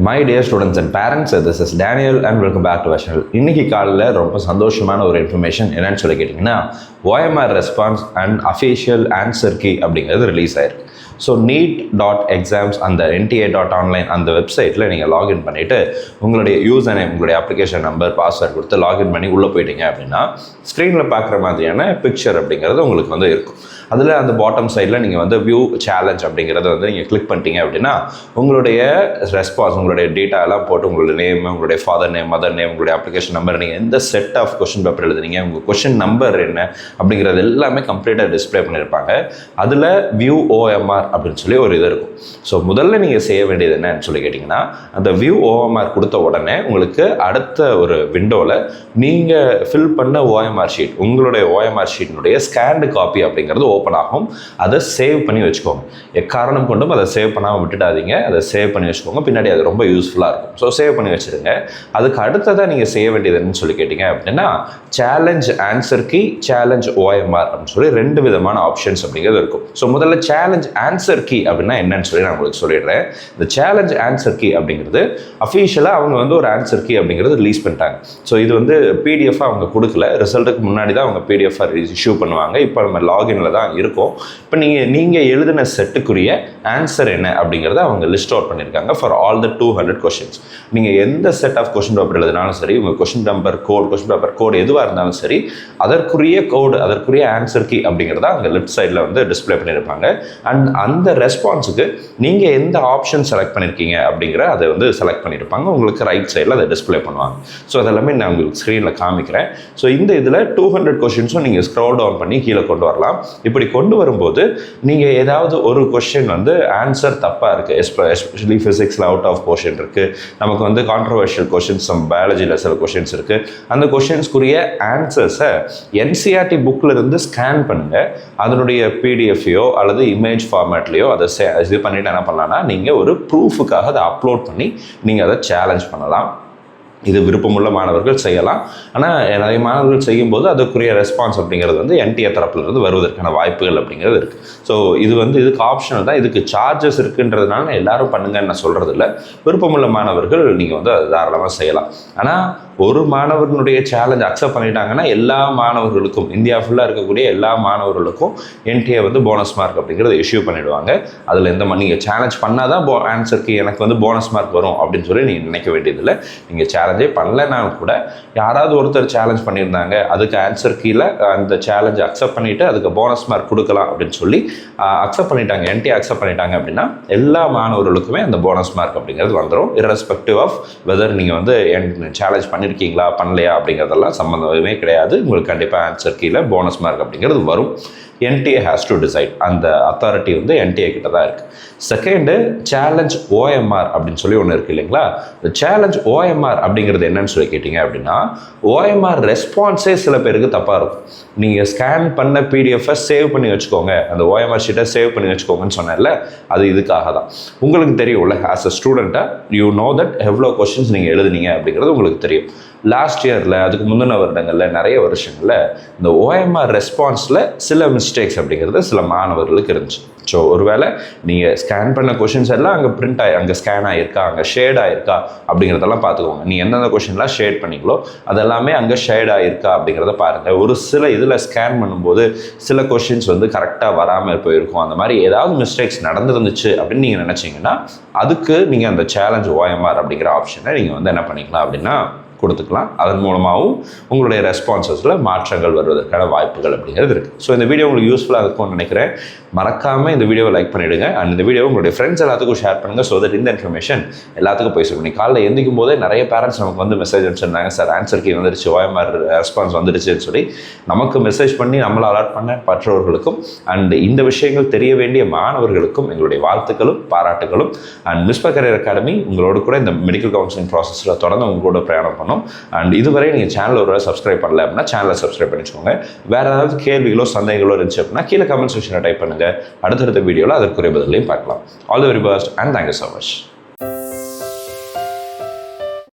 My dear students and parents, this is Daniel and welcome back to வெஷனல். இன்னைக்கு காலையில் ரொம்ப சந்தோஷமான ஒரு இன்ஃபர்மேஷன் என்னன்னு சொல்லி கேட்டிங்கன்னா, OMR response and official answer key அப்படிங்கிறது ரிலீஸ் ஆயிருக்கு. ஸோ NEET.exams அந்த NTA.online அந்த வெப்சைட்டில் நீங்கள் லாகின் பண்ணிவிட்டு உங்களுடைய யூசர் நேம், உங்களுடைய அப்ளிகேஷன் நம்பர், பாஸ்வேர்ட் கொடுத்து லாகின் பண்ணி உள்ளே போயிட்டீங்க அப்படின்னா ஸ்க்ரீனில் பார்க்குற மாதிரியான பிக்சர் அப்படிங்கிறது உங்களுக்கு வந்து இருக்கும். அதில் அந்த பாட்டம் சைடில் நீங்கள் வந்து வியூ சேலஞ்ச் அப்படிங்கிறத வந்து நீங்கள் கிளிக் பண்ணிட்டீங்க அப்படின்னா உங்களுடைய ரெஸ்பான்ஸ், உங்களுடைய டேட்டா எல்லாம் போட்டு உங்களுடைய நேம், உங்களுடைய ஃபாதர் நேம், மதர் நேம், உங்களுடைய அப்ளிகேஷன் நம்பர், நீங்கள் எந்த செட் ஆஃப் கொஷின் பேப்பர் எழுதுனீங்க, உங்கள் கொஷின் நம்பர் என்ன அப்படிங்கிறது எல்லாமே கம்ப்ளீட்டாக டிஸ்பிளே பண்ணியிருப்பாங்க. அதில் வியூ OMR அப்படின்னு சொல்லி ஒரு இது இருக்கும். ஸோ முதல்ல நீங்கள் செய்ய வேண்டியது என்னன்னு சொல்லி கேட்டிங்கன்னா, அந்த வியூ OMR கொடுத்த உடனே உங்களுக்கு அடுத்த ஒரு விண்டோவில் நீங்கள் ஃபில் பண்ண OMR ஷீட், உங்களுடைய OMR ஷீட்டினுடைய ஸ்கேன்டு காப்பி அப்படிங்கிறது ஓப்பன் ஆகும். அதை சேவ் பண்ணி வச்சுக்கோங்க. எக்காரணம் கொண்டும் அதை சேவ் பண்ணாமல் விட்டுடாதீங்க. அதை சேவ் பண்ணி வச்சுக்கோங்க. பின்னாடி அது ரொம்ப யூஸ்ஃபுல்லாக இருக்கும். ஸோ சேவ் பண்ணி வச்சுருங்க. அதுக்கு அடுத்ததாக நீங்கள் செய்ய வேண்டியது என்னன்னு சொல்லி கேட்டிங்க அப்படின்னா, challenge answer key, challenge OMR அப்படின்னு சொல்லி ரெண்டு விதமான ஆப்ஷன்ஸ் அப்படிங்கிறது இருக்கும். ஸோ முதல்ல சேலஞ்ச் ஆன்சர் கீ அப்படின்னா என்னன்னு சொல்லி நான் உங்களுக்கு சொல்லிடுறேன். இந்த சேலஞ்ச் ஆன்சர் கீ அப்படிங்கிறது அஃபீஷியலாக அவங்க வந்து ஒரு ஆன்சர் கீ அப்படிங்கிறது ரிலீஸ் பண்ணிட்டாங்க. ஸோ இது வந்து PDF அவங்க கொடுக்கல. ரிசல்ட்டுக்கு முன்னாடி தான் அவங்க PDF இஷ்யூ பண்ணுவாங்க. இப்போ நம்ம லாகின்ல தான் இருக்கும். இப்போ நீங்கள் எழுதின செட்டுக்குரிய ஆன்சர் என்ன அப்படிங்கிறத அவங்க லிஸ்ட் அவுட் பண்ணியிருக்காங்க ஃபார் ஆல் த 200 கொஷின்ஸ். நீங்கள் எந்த செட் ஆஃப் கொஷின் பேப்பர் எழுதினாலும் சரி, உங்கள் கொஷின் பேப்பர் கோட் எதுவாக இருந்தாலும் சரி, அதற்குரிய கோடு, அதற்குரிய ஆன்சர் கீ அப்படிங்கிறத அங்கே லெஃப்ட் சைடில் வந்து டிஸ்பிளே பண்ணியிருப்பாங்க. அண்ட் அந்த ரெஸ்பான்ஸுக்கு நீங்கள் எந்த ஆப்ஷன் செலக்ட் பண்ணியிருக்கீங்க அப்படிங்கிற அதை வந்து செலக்ட் பண்ணியிருப்பாங்க. உங்களுக்கு ரைட் சைடில் அதை டிஸ்பிளே பண்ணுவாங்க. ஸோ அதெல்லாமே நான் உங்களுக்கு ஸ்க்ரீனில் காமிக்கிறேன். ஸோ இந்த இதில் 200 கொஷின்ஸும் நீங்கள் ஸ்க்ரோல் டவுன் பண்ணி கீழே கொண்டு வரலாம். இப்படி கொண்டு வரும்போது நீங்கள் ஏதாவது ஒரு கொஸ்டின் வந்து ஆன்சர் தப்பாக இருக்குது, எஸ்பெஷலி ஃபிசிக்ஸில் அவுட் ஆஃப் போர்ஷன் இருக்குது, நமக்கு வந்து கான்ட்ரவர்ஷியல் கொஷின்ஸ், நம்ம பயாலஜியில் சில கொஷின்ஸ் இருக்குது, அந்த கொஷின்ஸ்க்குரிய ஆன்சர்ஸை NCERT புக்கில் இருந்து ஸ்கேன் பண்ணுங்கள். அதனுடைய PDFையோ அல்லது இமேஜ் ஃபார்மேட்லேயோ அதை இது பண்ணிவிட்டு என்ன பண்ணலான்னா, நீங்கள் ஒரு ப்ரூஃபுக்காக அதை அப்லோட் பண்ணி நீங்கள் அதை சேலஞ்ச் பண்ணலாம். இது விருப்பமுள்ள மாணவர்கள் செய்யலாம். ஆனால் நிறைய மாணவர்கள் செய்யும்போது அதுக்குரிய ரெஸ்பான்ஸ் அப்படிங்கிறது வந்து NTA தரப்புலேருந்து வருவதற்கான வாய்ப்புகள் அப்படிங்கிறது இருக்குது. ஸோ இது வந்து இதுக்கு ஆப்ஷனல் தான். இதுக்கு சார்ஜஸ் இருக்குன்றதுனால எல்லாரும் பண்ணுங்கன்னு நான் சொல்கிறது இல்லை. விருப்பமுள்ள மாணவர்கள் நீங்கள் வந்து அது தாராளமாக செய்யலாம். ஆனால் ஒரு மாணவர்களுடைய சேலஞ்ச் அக்செப்ட் பண்ணிட்டாங்கன்னா எல்லா மாணவர்களுக்கும், இந்தியா ஃபுல்லாக இருக்கக்கூடிய எல்லா மாணவர்களுக்கும் NTA வந்து போனஸ் மார்க் அப்படிங்கிறது இஷ்யூ பண்ணிவிடுவாங்க. அதில் எந்த நீங்கள் சேலஞ்ச் பண்ணால் தான் ஆன்சருக்கு எனக்கு வந்து போனஸ் மார்க் வரும் அப்படின்னு சொல்லி நீங்கள் நினைக்க வேண்டியதில்லை. நீங்கள் சேலஞ்சே பண்ணலைனாலும் கூட யாராவது ஒருத்தர் சேலஞ்ச் பண்ணியிருந்தாங்க, அதுக்கு ஆன்சர் கீழே அந்த சேலஞ்ச் அக்செப்ட் பண்ணிவிட்டு அதுக்கு போனஸ் மார்க் கொடுக்கலாம் அப்படின்னு சொல்லி அக்செப்ட் பண்ணிட்டாங்க, NTA அக்செப்ட் பண்ணிட்டாங்க அப்படின்னா எல்லா மாணவர்களுக்குமே அந்த போனஸ் மார்க் அப்படிங்கிறது வந்துடும். irrespective ஆஃப் வெதர் நீங்கள் வந்து சேலஞ்ச் பண்ணியிருக்கீங்களா பண்ணலையா அப்படிங்கிறதெல்லாம் சம்மந்தமே கிடையாது. உங்களுக்கு கண்டிப்பாக ஆன்சர் கீழே போனஸ் மார்க் அப்படிங்கிறது வரும். NTA has to decide. அந்த அத்தாரிட்டி வந்து NTA கிட்ட தான் இருக்குது. செகண்டு, சேலஞ்ச் OMR அப்படின்னு சொல்லி ஒன்று இருக்குது இல்லைங்களா? இந்த சேலஞ்ச் OMR அப்படிங்கிறது என்னன்னு சொல்லி கேட்டிங்க அப்படின்னா, OMR ரெஸ்பான்ஸே சில பேருக்கு தப்பாக இருக்கும். நீங்கள் ஸ்கேன் பண்ண PDFை சேவ் பண்ணி வச்சுக்கோங்க, அந்த OMR ஷீட்டை சேவ் பண்ணி வச்சுக்கோங்கன்னு சொன்னேன்ல, அது இதுக்காக தான். உங்களுக்கு தெரியும்ல, ஆஸ் அ ஸ்டூடெண்ட்டாக யூ நோ தட் எவ்வளோ கொஸ்டின்ஸ் நீங்கள் எழுதுனீங்க அப்படிங்கிறது உங்களுக்கு தெரியும். லாஸ்ட் இயரில், அதுக்கு முந்தின வருடங்களில், நிறைய வருஷங்களில் இந்த OMR ரெஸ்பான்ஸில் சில மிஸ்டேக்ஸ் அப்படிங்கிறது சில மாணவர்களுக்கு இருந்துச்சு. ஸோ ஒருவேளை நீங்கள் ஸ்கேன் பண்ண கொஷின்ஸ் எல்லாம் அங்கே பிரிண்ட் அங்கே ஸ்கேன் ஆகிருக்கா, அங்கே ஷேட் ஆகிருக்கா அப்படிங்கிறதெல்லாம் பார்த்துக்கோங்க. நீங்கள் எந்தெந்த கொஷின்லாம் ஷேட் பண்ணிங்களோ அதெல்லாமே அங்கே ஷேட் ஆகிருக்கா அப்படிங்கிறத பாருங்கள். ஒரு சில இதில் ஸ்கேன் பண்ணும்போது சில கொஷின்ஸ் வந்து கரெக்டாக வராமல் போயிருக்கும். அந்த மாதிரி ஏதாவது மிஸ்டேக்ஸ் நடந்துருந்துச்சு அப்படின்னு நீங்கள் நினச்சிங்கன்னா அதுக்கு நீங்கள் அந்த சேலஞ்ச் OMR அப்படிங்கிற ஆப்ஷனை நீங்கள் வந்து என்ன பண்ணிக்கலாம் அப்படின்னா கொடுத்துக்கலாம். அதன் மூலமாகவும் உங்களுடைய ரெஸ்பான்சஸில் மாற்றங்கள் வருவதற்கான வாய்ப்புகள் அப்படிங்கிறது இருக்குது. ஸோ இந்த வீடியோ உங்களுக்கு யூஸ்ஃபுல்லாக இருக்கும்னு நினைக்கிறேன். மறக்காமல் இந்த வீடியோவை லைக் பண்ணிவிடுங்க. அண்ட் இந்த வீடியோ உங்களுடைய ஃப்ரெண்ட்ஸ் எல்லாத்துக்கும் ஷேர் பண்ணுங்கள். ஸோ தட் இந்த இன்ஃபர்மேஷன் எல்லாத்துக்கும் போய் சொல்லணும். காலையில் எந்திக்கும் போதே நிறைய பேரண்ட்ஸ் நமக்கு வந்து மெசேஜ் அனுப்பிச்சிருந்தாங்க, சார் ஆன்சர் கீ வந்துடுச்சு, OMR ரெஸ்பான்ஸ் வந்துடுச்சுன்னு சொல்லி நமக்கு மெசேஜ் பண்ணி நம்மளை அலர்ட் பண்ண மற்றவர்களுக்கும் அண்ட் இந்த விஷயங்கள் தெரிய வேண்டிய மாணவர்களுக்கும் எங்களுடைய வாழ்த்துக்களும் பாராட்டுகளும். அண்ட் மிஸ்பர் கரியர் அகாடமி உங்களோட கூட இந்த மெடிக்கல் கவுன்சிலிங் ப்ராசஸில் தொடர்ந்து உங்களோட பிரயாணம் பண்ணும். அண்ட் இதுவரை நீங்கள் சேனல் ஒரு சப்ஸ்கிரைப் பண்ணல அப்படின்னா சேனலை சப்ஸ்கிரைப் பண்ணிச்சுக்கோங்க. வேறு ஏதாவது கேள்விகளோ சந்தேகங்களோ இருந்துச்சு அப்படின்னா கீழே கமெண்ட் செக்ஷனில் டைப் பண்ணுங்கள். அடுத்தடுத்த வீடியோவில் அதற்குரிய பதிலையும் பார்க்கலாம். All the very best and thank you so much.